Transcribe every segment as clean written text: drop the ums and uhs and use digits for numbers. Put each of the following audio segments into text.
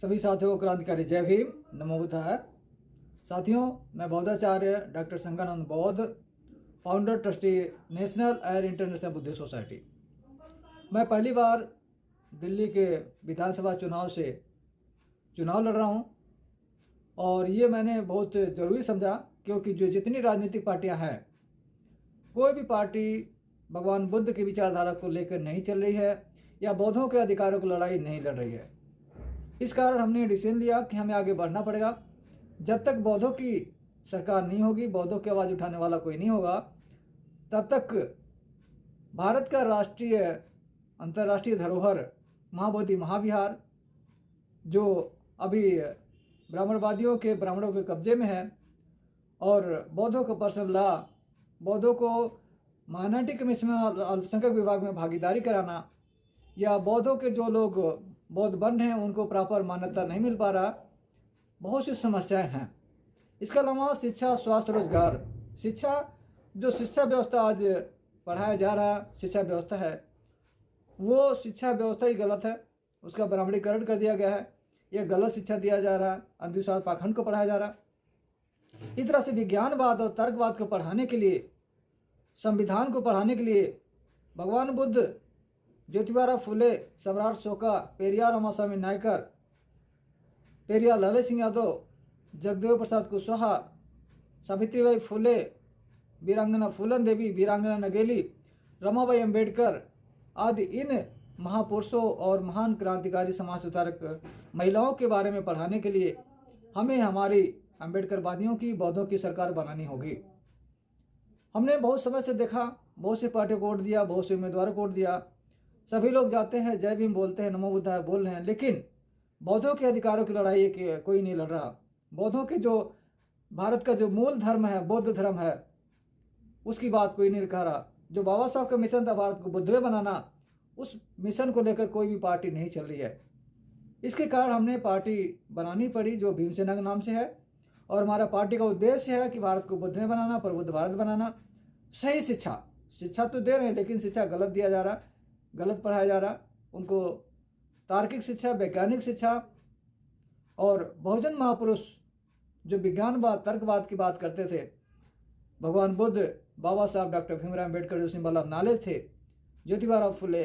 सभी साथियों को क्रांतिकारी जय भीम, नमो बुद्धाय। साथियों, मैं बौद्धाचार्य डॉक्टर संगानंद बौद्ध, founder trustee national air international Buddhist society. मैं पहली बार दिल्ली के विधानसभा चुनाव से चुनाव लड़ रहा हूं और ये मैंने बहुत ज़रूरी समझा, क्योंकि जो जितनी राजनीतिक पार्टियां हैं, कोई भी पार्टी भगवान बुद्ध की विचारधारा को लेकर नहीं चल रही है या बौद्धों के अधिकारों की लड़ाई नहीं लड़ रही है। इस कारण हमने डिसीजन लिया कि हमें आगे बढ़ना पड़ेगा। जब तक बौद्धों की सरकार नहीं होगी, बौद्धों की आवाज़ उठाने वाला कोई नहीं होगा, तब तक भारत का राष्ट्रीय अंतर्राष्ट्रीय धरोहर महाबोधि महाविहार, जो अभी ब्राह्मणवादियों के ब्राह्मणों के कब्जे में है, और बौद्धों को पर्सनल लॉ, बौद्धों को माइनॉरिटी कमीशन में अल्पसंख्यक विभाग में भागीदारी कराना, या बौद्धों के जो लोग बौद्ध बन रहे हैं उनको प्रॉपर मान्यता नहीं मिल पा रहा, बहुत सी समस्याएं हैं। इसके अलावा शिक्षा, स्वास्थ्य, रोजगार, जो शिक्षा व्यवस्था आज पढ़ाया जा रहा शिक्षा व्यवस्था है, वो शिक्षा व्यवस्था ही गलत है। उसका ब्राह्मणीकरण कर दिया गया है, यह गलत शिक्षा दिया जा रहा है, अंधविश्वास पाखंड को पढ़ाया जा रहा है। इस तरह से विज्ञानवाद और तर्कवाद को पढ़ाने के लिए, संविधान को पढ़ाने के लिए भगवान बुद्ध, ज्योतिबा फुले, सम्राट अशोका, पेरियार रामास्वामी नायकर, पेरियार लाल सिंह यादव, जगदेव प्रसाद कुशवाहा, सावित्रीबाई फुले, वीरांगना फूलन देवी, वीरांगना नगेली, रमाबाई अंबेडकर आदि इन महापुरुषों और महान क्रांतिकारी समाज सुधारक महिलाओं के बारे में पढ़ाने के लिए हमें हमारी अंबेडकरवादियों की, बौद्धों की सरकार बनानी होगी। हमने बहुत समय से देखा, बहुत सी पार्टियों को वोट दिया, बहुत से उम्मीदवारों को वोट दिया, सभी लोग जाते हैं, जय भीम बोलते हैं, नमो बुद्धाय बोल रहे हैं, लेकिन बौद्धों के अधिकारों की लड़ाई कोई नहीं लड़ रहा। बौद्धों के जो भारत का जो मूल धर्म है, बौद्ध धर्म है, उसकी बात कोई नहीं कह रहा। जो बाबा साहब का मिशन था भारत को बुद्धमय बनाना, उस मिशन को लेकर कोई भी पार्टी नहीं चल रही है। इसके कारण हमने पार्टी बनानी पड़ी जो भीमसेना के नाम से है, और हमारा पार्टी का उद्देश्य है कि भारत को बुद्धमय बनाना, प्रबुद्ध भारत बनाना। सही शिक्षा तो दे रहे हैं, लेकिन शिक्षा गलत दिया जा रहा, गलत पढ़ाया जा रहा। उनको तार्किक शिक्षा, वैज्ञानिक शिक्षा, और बहुजन महापुरुष जो विज्ञानवाद, तर्कवाद की बात करते थे, भगवान बुद्ध, बाबा साहब डॉक्टर भीमराव अम्बेडकर जो सिंबल नाले थे, ज्योतिबा फुले,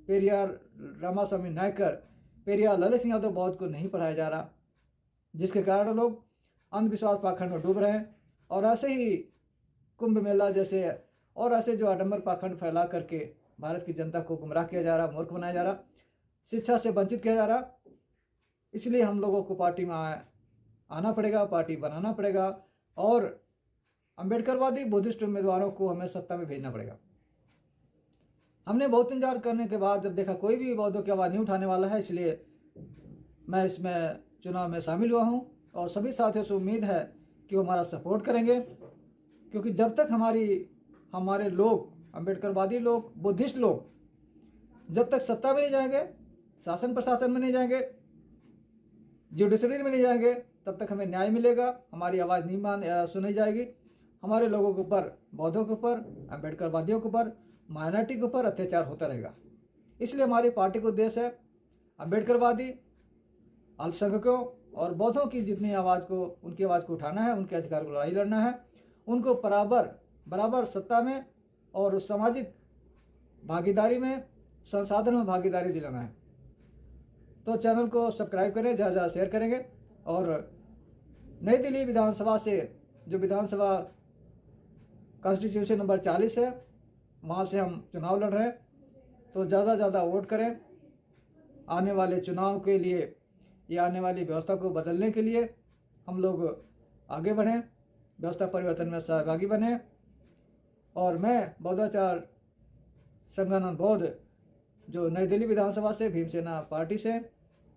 पेरियार रामास्वामी नायकर, पेरियार लाल सिंह यादव, बौद्ध को नहीं पढ़ाया जा रहा, जिसके कारण लोग अंधविश्वास पाखंड में डूब रहे हैं। और ऐसे ही कुंभ मेला जैसे और ऐसे जो आडंबर पाखंड फैला करके भारत की जनता को गुमराह किया जा रहा, मूर्ख बनाया जा रहा, शिक्षा से वंचित किया जा रहा। इसलिए हम लोगों को पार्टी में आना पड़ेगा, पार्टी बनाना पड़ेगा, और अंबेडकरवादी बुद्धिस्ट उम्मीदवारों को हमें सत्ता में भेजना पड़ेगा। हमने बहुत इंतजार करने के बाद जब देखा कोई भी बौद्धों की आवाज़ नहीं उठाने वाला है, इसलिए मैं इसमें चुनाव में शामिल हुआ हूँ, और सभी साथियों से उम्मीद है कि वो हमारा सपोर्ट करेंगे, क्योंकि जब तक हमारे लोग, अंबेडकरवादी लोग, बुद्धिस्ट लोग जब तक सत्ता में नहीं जाएंगे, शासन प्रशासन में नहीं जाएंगे, जुडिशरी में नहीं जाएंगे, तब तक हमें न्याय मिलेगा, हमारी आवाज़ नहीं सुनी जाएगी। हमारे लोगों के ऊपर, बौद्धों के ऊपर, अंबेडकरवादियों के ऊपर, माइनॉरिटी के ऊपर अत्याचार होता रहेगा। इसलिए हमारी पार्टी का उद्देश्य है अंबेडकरवादी, अल्पसंख्यकों और बौद्धों की जितनी आवाज़ को, उनकी आवाज़ को उठाना है, उनके अधिकार को लड़ाई लड़ना है, उनको बराबर सत्ता में और सामाजिक भागीदारी में, संसाधन में भागीदारी दिलाना है। तो चैनल को सब्सक्राइब करें, ज़्यादा ज़्यादा शेयर करेंगे। और नई दिल्ली विधानसभा से, जो विधानसभा कॉन्स्टिट्यूशन नंबर 40 है, वहाँ से हम चुनाव लड़ रहे हैं, तो ज़्यादा ज़्यादा वोट करें। आने वाले चुनाव के लिए या आने वाली व्यवस्था को बदलने के लिए हम लोग आगे बढ़ें, व्यवस्था परिवर्तन में सहभागी बने। और मैं बौद्धाचार्य संगानंद बौद्ध, जो नई दिल्ली विधानसभा से, भीमसेना पार्टी से,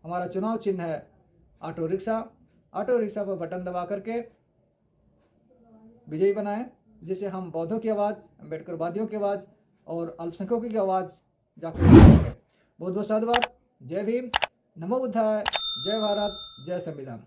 हमारा चुनाव चिन्ह है ऑटो रिक्शा। ऑटो रिक्शा पर बटन दबा करके विजयी बनाएं, जिससे हम बौद्धों की आवाज़, अंबेडकरवादियों की आवाज़ और अल्पसंख्यकों की आवाज़ जाकर बहुत बहुत साधुवाद। जय भीम, नमो बुद्धाय, जय भारत, जय संविधान।